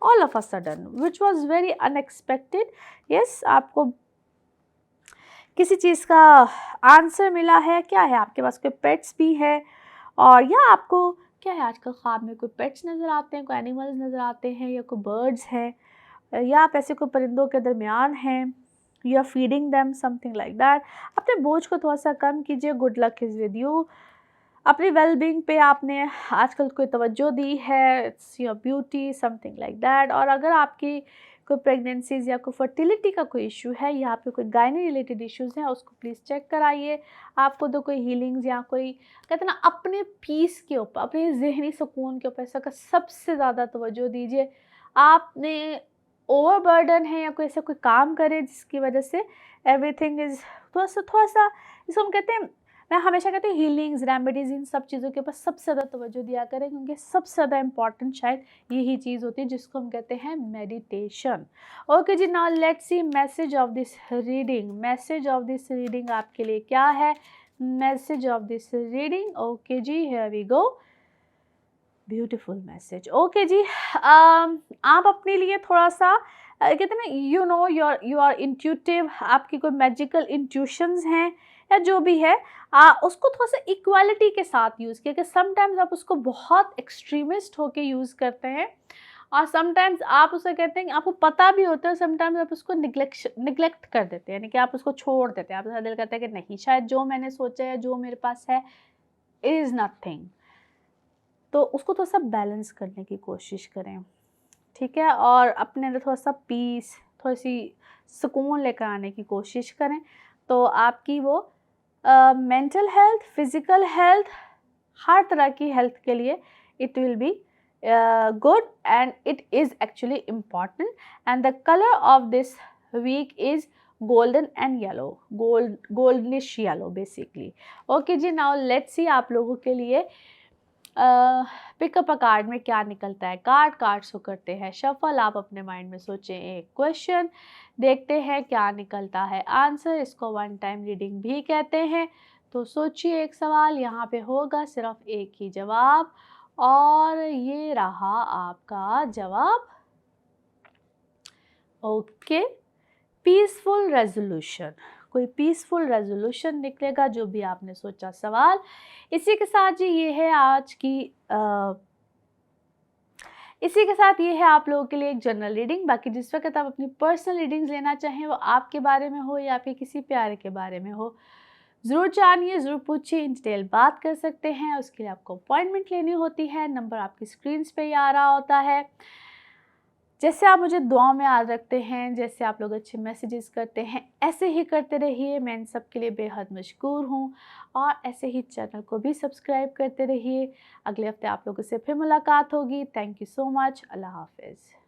all of a sudden, which was very unexpected. Yes, आपको किसी चीज़ का आंसर मिला है। क्या है आपके पास? कोई पेट्स भी है, और या आपको क्या है आजकल ख्वाब में कोई पेट्स नज़र आते हैं, कोई एनिमल्स नज़र आते हैं, या कोई बर्ड्स हैं, या आप ऐसे कोई परिंदों के दरमियान हैं, you are feeding them, something like that. अपने बोझ को थोड़ा सा कम कीजिए, good luck is with you. अपनी वेल बीइंग पे आपने आजकल कोई तवज्जो दी है, it's your beauty, something like that. और अगर आपकी कोई प्रेगनेंसीज या कोई फर्टिलिटी का कोई इशू है, या पे कोई गायनी रिलेटेड इश्यूज़ हैं, उसको प्लीज़ चेक कराइए। आपको तो कोई हीलिंग्स या कोई कहते हैं ना, अपने पीस के ऊपर, अपने ज़हनी सुकून के ऊपर ऐसा का सबसे ज़्यादा तवज्जो दीजिए। आपने ओवरबर्डन है, या कोई ऐसा कोई काम करे जिसकी वजह से एवरीथिंग इज़ थोड़ा सा इसको हम कहते हैं, मैं हमेशा कहती हूँ हीलिंग्स, रेमेडीज़, इन सब चीज़ों के ऊपर सबसे ज़्यादा तवज्जो दिया करें, क्योंकि सबसे ज़्यादा इम्पॉर्टेंट शायद यही चीज़ होती है जिसको हम कहते हैं मेडिटेशन। ओके जी, now let's see message of this reading. Message of this reading आपके लिए क्या है? Message of this reading, okay जी, here we go. Beautiful message. Okay जी, आप अपने लिए थोड़ा सा कहते हैं ना, यू आर इंट्यूटिव, आपकी कोई मैजिकल इंट्यूशंस हैं, या जो भी है, उसको थोड़ा सा इक्वालिटी के साथ यूज़ किया, कि समटाइम्स आप उसको बहुत एक्सट्रीमिस्ट होके यूज़ करते हैं, और समटाइम्स आप उसे कहते हैं कि आपको पता भी होता है, समटाइम्स आप उसको निगलेक्ट कर देते हैं, यानी कि आप उसको छोड़ देते हैं। आपका दिल करता है कि नहीं, शायद जो मैंने सोचा है, जो मेरे पास है, इज़ नथिंग। तो उसको थोड़ा सा बैलेंस करने की कोशिश करें, ठीक है, और अपने अंदर थोड़ा सा पीस, थोड़ी सी सुकून लेकर आने की कोशिश करें। तो आपकी वो मेंटल हेल्थ, फिज़िकल हेल्थ, हर तरह की हेल्थ के लिए it will be good, and it is actually important, and the color of this week is golden and yellow, goldish yellow basically. Okay जी, now let's see आप लोगों के लिए pick up a card में क्या निकलता है। कार्ड्स को करते हैं शफल। आप अपने माइंड में सोचें एक क्वेश्चन, देखते हैं क्या निकलता है आंसर। इसको वन टाइम रीडिंग भी कहते हैं। तो सोचिए, एक सवाल यहाँ पे होगा, सिर्फ एक ही जवाब, और ये रहा आपका जवाब। Okay, peaceful resolution. कोई पीसफुल रेजोल्यूशन निकलेगा, जो भी आपने सोचा सवाल। इसी के साथ जी ये है आज की इसी के साथ ये है आप लोगों के लिए एक जनरल रीडिंग। बाकी जिस वक्त आप अपनी पर्सनल रीडिंग्स लेना चाहें, वो आपके बारे में हो या आपके किसी प्यारे के बारे में हो, ज़रूर जानिए, ज़रूर पूछिए, इन डिटेल बात कर सकते हैं। उसके लिए आपको अपॉइंटमेंट लेनी होती है। नंबर आपकी स्क्रीन पे ही आ रहा होता है। जैसे आप मुझे दुआ में याद रखते हैं, जैसे आप लोग अच्छे मैसेजेस करते हैं, ऐसे ही करते रहिए। मैं इन सब के लिए बेहद मशकूर हूँ, और ऐसे ही चैनल को भी सब्सक्राइब करते रहिए। अगले हफ्ते आप लोगों से फिर मुलाकात होगी। Thank you so much. अल्लाह हाफिज़।